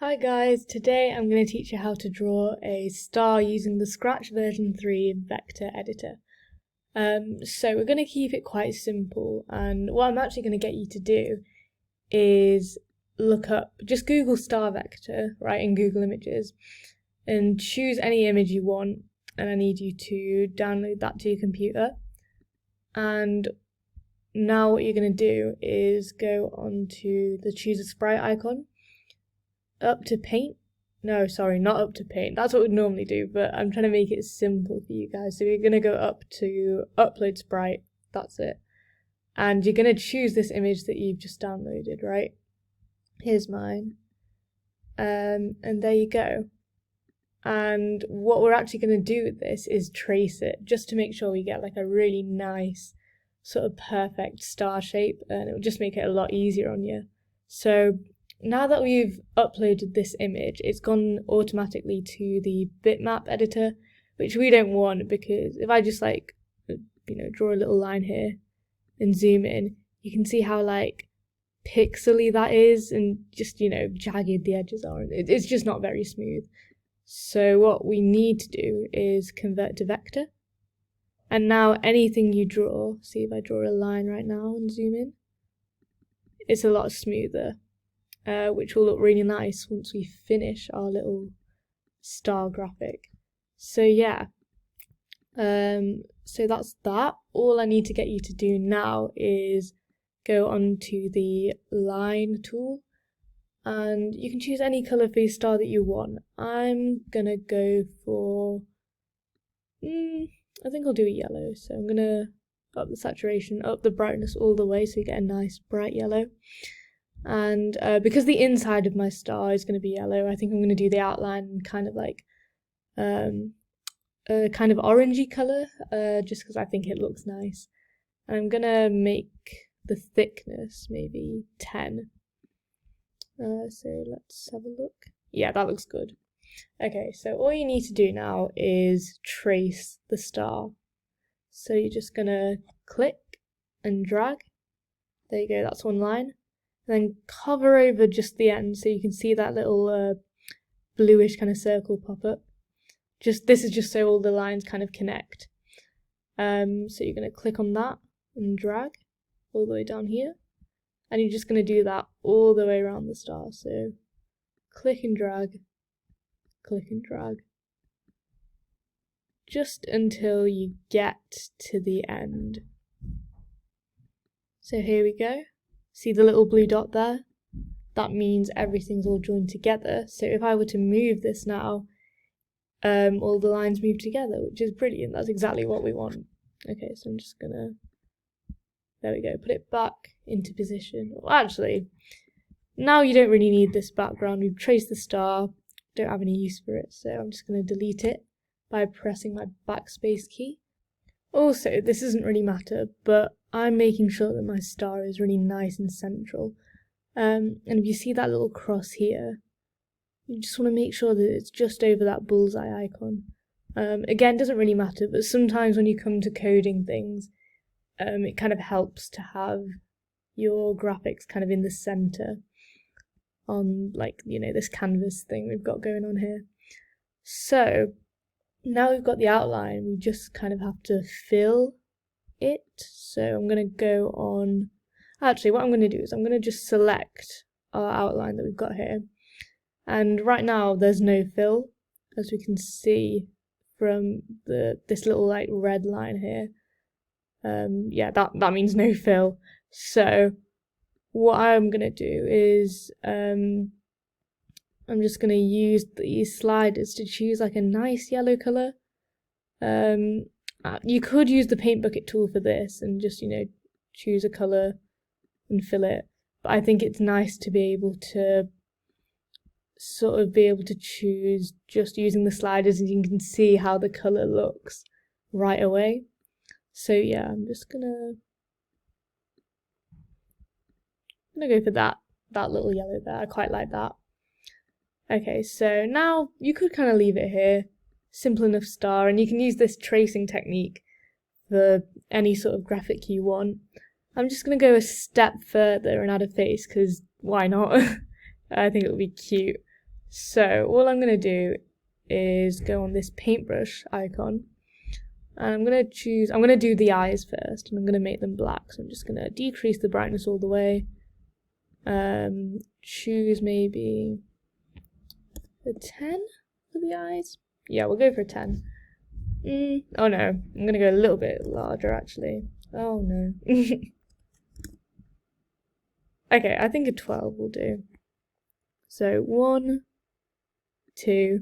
Hi guys, today I'm going to teach you how to draw a star using the Scratch version 3 vector editor. So we're going to keep it quite simple, and what I'm actually going to get you to do is just Google star vector, right, in Google Images, and choose any image you want, and I need you to download that to your computer. And now what you're going to do is go onto the choose a sprite icon, up to paint. No, sorry, not up to paint. That's what we'd normally do, but I'm trying to make it simple for you guys. So you're going to go up to upload sprite. That's it. And you're going to choose this image that you've just downloaded, right? Here's mine. And there you go. And what we're actually going to do with this is trace it, just to make sure we get like a really nice sort of perfect star shape, and it will just make it a lot easier on you. So now that we've uploaded this image, it's gone automatically to the Bitmap Editor, which we don't want, because if I just draw a little line here and zoom in, you can see how pixely that is, and just, jagged the edges are. It's just not very smooth. So what we need to do is convert to vector. And now anything you draw, see if I draw a line right now and zoom in, it's a lot smoother. Which will look really nice once we finish our little star graphic. So yeah, so that's that. All I need to get you to do now is go onto the line tool, and you can choose any colour for your star that you want. I'm gonna go for, I think I'll do a yellow, so I'm gonna up the saturation, up the brightness all the way so you get a nice bright yellow. And because the inside of my star is going to be yellow, I think I'm going to do the outline kind of like a kind of orangey colour, just because I think it looks nice. And I'm going to make the thickness maybe 10. So let's have a look. Yeah, that looks good. Okay, so all you need to do now is trace the star. So you're just going to click and drag. There you go, that's one line. Then hover over just the end so you can see that little bluish kind of circle pop up. This is just so all the lines kind of connect. So you're going to click on that and drag all the way down here, and you're just going to do that all the way around the star. So click and drag, just until you get to the end. So here we go. See the little blue dot there? That means everything's all joined together. So if I were to move this now, all the lines move together, which is brilliant. That's exactly what we want. Okay, so I'm just gonna, there we go, put it back into position. Well, actually, now you don't really need this background. We've traced the star, don't have any use for it, so I'm just gonna delete it by pressing my backspace key. Also, this doesn't really matter, but I'm making sure that my star is really nice and central. And if you see that little cross here, you just want to make sure that it's just over that bullseye icon. Again, doesn't really matter, but sometimes when you come to coding things, it kind of helps to have your graphics kind of in the center on, this canvas thing we've got going on here. So now we've got the outline, we just kind of have to fill it. So I'm going to go on, actually what I'm going to do is I'm going to just select our outline that we've got here, and right now there's no fill, as we can see from this little red line here. Yeah, that means no fill. So what I'm going to do is I'm just going to use these sliders to choose a nice yellow colour. You could use the paint bucket tool for this and just, choose a colour and fill it. But I think it's nice to be able to choose just using the sliders, and you can see how the colour looks right away. So yeah, I'm just gonna go for that little yellow there. I quite like that. Okay, so now you could kind of leave it here. Simple enough star, and you can use this tracing technique for any sort of graphic you want. I'm just going to go a step further and add a face, because why not? I think it would be cute. So all I'm going to do is go on this paintbrush icon, and I'm going to do the eyes first, and I'm going to make them black. So I'm just going to decrease the brightness all the way. Choose maybe a 10 for the eyes. Yeah, we'll go for a 10. Oh no, I'm going to go a little bit larger actually. Oh no. Okay, I think a 12 will do. So 1, 2,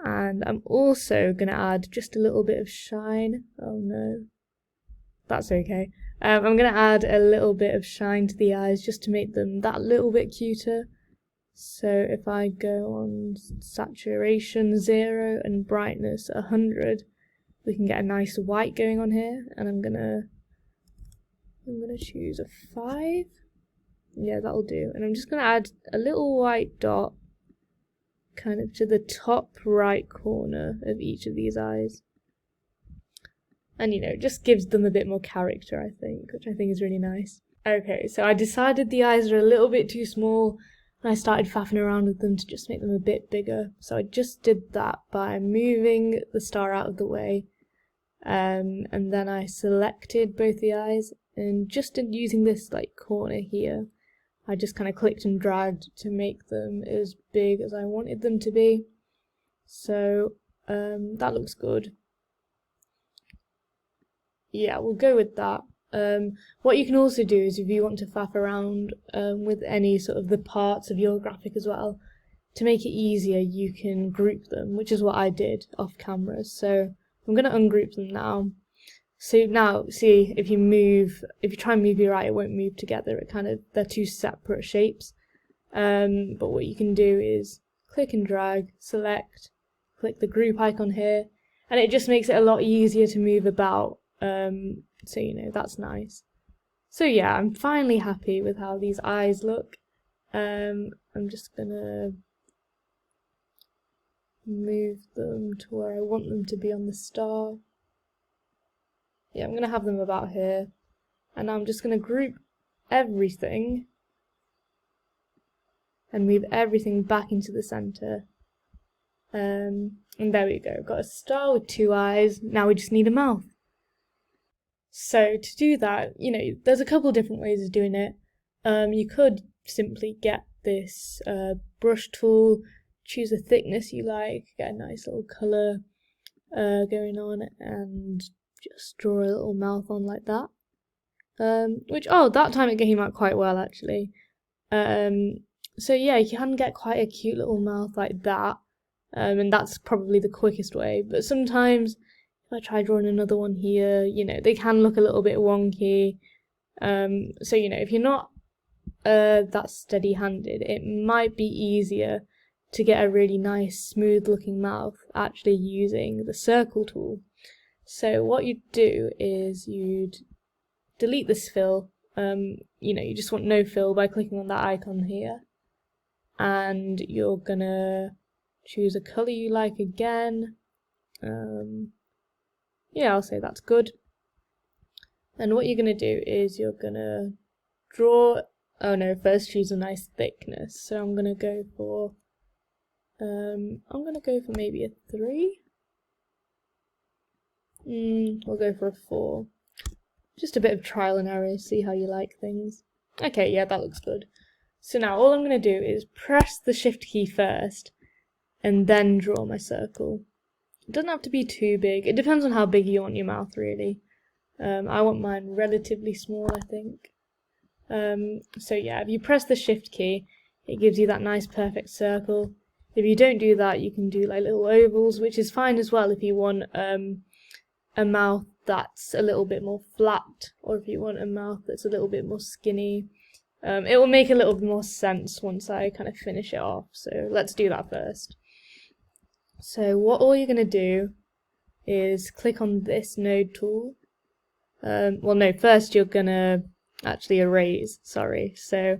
and I'm also going to add just a little bit of shine. Oh no, that's okay. I'm going to add a little bit of shine to the eyes just to make them that little bit cuter. So if I go on saturation 0 and brightness 100, we can get a nice white going on here. And I'm gonna choose a 5. Yeah, that'll do. And I'm just gonna add a little white dot kind of to the top right corner of each of these eyes. And you know, it just gives them a bit more character, I think, which I think is really nice. Okay, so I decided the eyes are a little bit too small, and I started faffing around with them to just make them a bit bigger. So I just did that by moving the star out of the way, and then I selected both the eyes, and just in using this like corner here, I just kind of clicked and dragged to make them as big as I wanted them to be. So that looks good. Yeah, we'll go with that. What you can also do is, if you want to faff around with any sort of the parts of your graphic as well, to make it easier, you can group them, which is what I did off camera. So I'm going to ungroup them now. So now, see, if you try and move your eye, it won't move together. They're two separate shapes. But what you can do is click and drag, select, click the group icon here, and it just makes it a lot easier to move about. So you know, that's nice. So yeah, I'm finally happy with how these eyes look. I'm just gonna move them to where I want them to be on the star. Yeah, I'm gonna have them about here, and I'm just gonna group everything and move everything back into the center. And there we go, got a star with 2 eyes. Now we just need a mouth. So to do that, you know, there's a couple different ways of doing it. You could simply get this brush tool, choose a thickness you like, get a nice little colour going on, and just draw a little mouth on like that. That time it came out quite well actually. So yeah, you can get quite a cute little mouth like that, and that's probably the quickest way. But sometimes, if I try drawing another one here, you know, they can look a little bit wonky. So you know, if you're not that steady-handed, it might be easier to get a really nice, smooth-looking mouth actually using the circle tool. So what you'd do is you'd delete this fill. You know, you just want no fill by clicking on that icon here, and you're gonna choose a color you like again. Yeah, I'll say that's good. And what you're gonna do is you're gonna draw. Oh no, first choose a nice thickness. So I'm gonna go for maybe a 3. We'll go for a 4. Just a bit of trial and error, see how you like things. Okay, yeah, that looks good. So now all I'm going to do is press the shift key first, and then draw my circle. It doesn't have to be too big. It depends on how big you want your mouth, really. I want mine relatively small, I think. So yeah, if you press the shift key, it gives you that nice perfect circle. If you don't do that, you can do like little ovals, which is fine as well if you want a mouth that's a little bit more flat, or if you want a mouth that's a little bit more skinny. It will make a little bit more sense once I kind of finish it off, so let's do that first. So all you're going to do is click on this node tool. First you're going to actually erase, sorry. So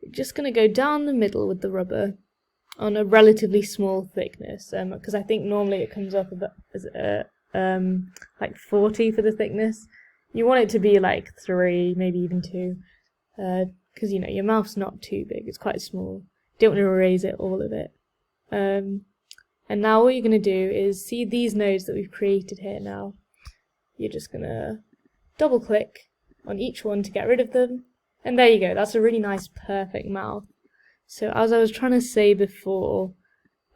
you're just going to go down the middle with the rubber on a relatively small thickness, because I think normally it comes up as like 40 for the thickness. You want it to be like 3, maybe even 2, because you know your mouth's not too big, it's quite small. Don't want to erase it, all of it. And now what you're going to do is see these nodes that we've created here now. You're just going to double click on each one to get rid of them. And there you go, that's a really nice perfect mouth. So as I was trying to say before,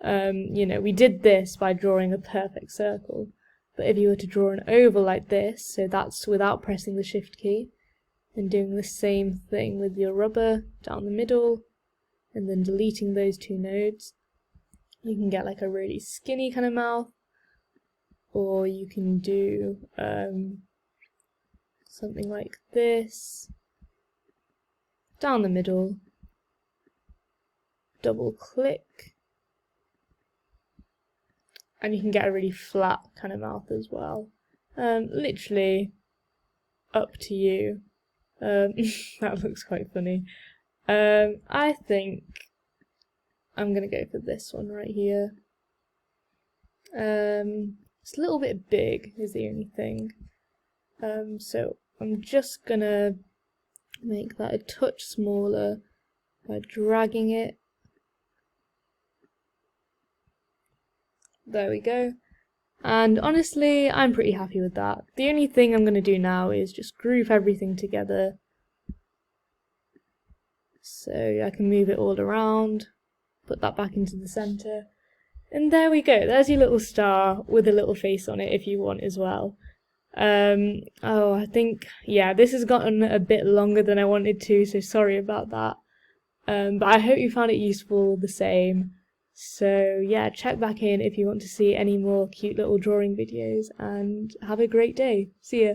you know, we did this by drawing a perfect circle. But if you were to draw an oval like this, so that's without pressing the shift key, then doing the same thing with your rubber down the middle, and then deleting those two nodes, you can get like a really skinny kind of mouth, or you can do something like this, down the middle, double click, and you can get a really flat kind of mouth as well. Literally up to you. That looks quite funny. I think I'm gonna go for this one right here. It's a little bit big is the only thing. So I'm just gonna make that a touch smaller by dragging it. There we go. And honestly, I'm pretty happy with that. The only thing I'm going to do now is just group everything together. So I can move it all around, put that back into the center. And there we go. There's your little star with a little face on it if you want as well. Oh, I think, yeah, this has gotten a bit longer than I wanted to, so sorry about that. But I hope you found it useful the same. So yeah, check back in if you want to see any more cute little drawing videos, and have a great day. See ya!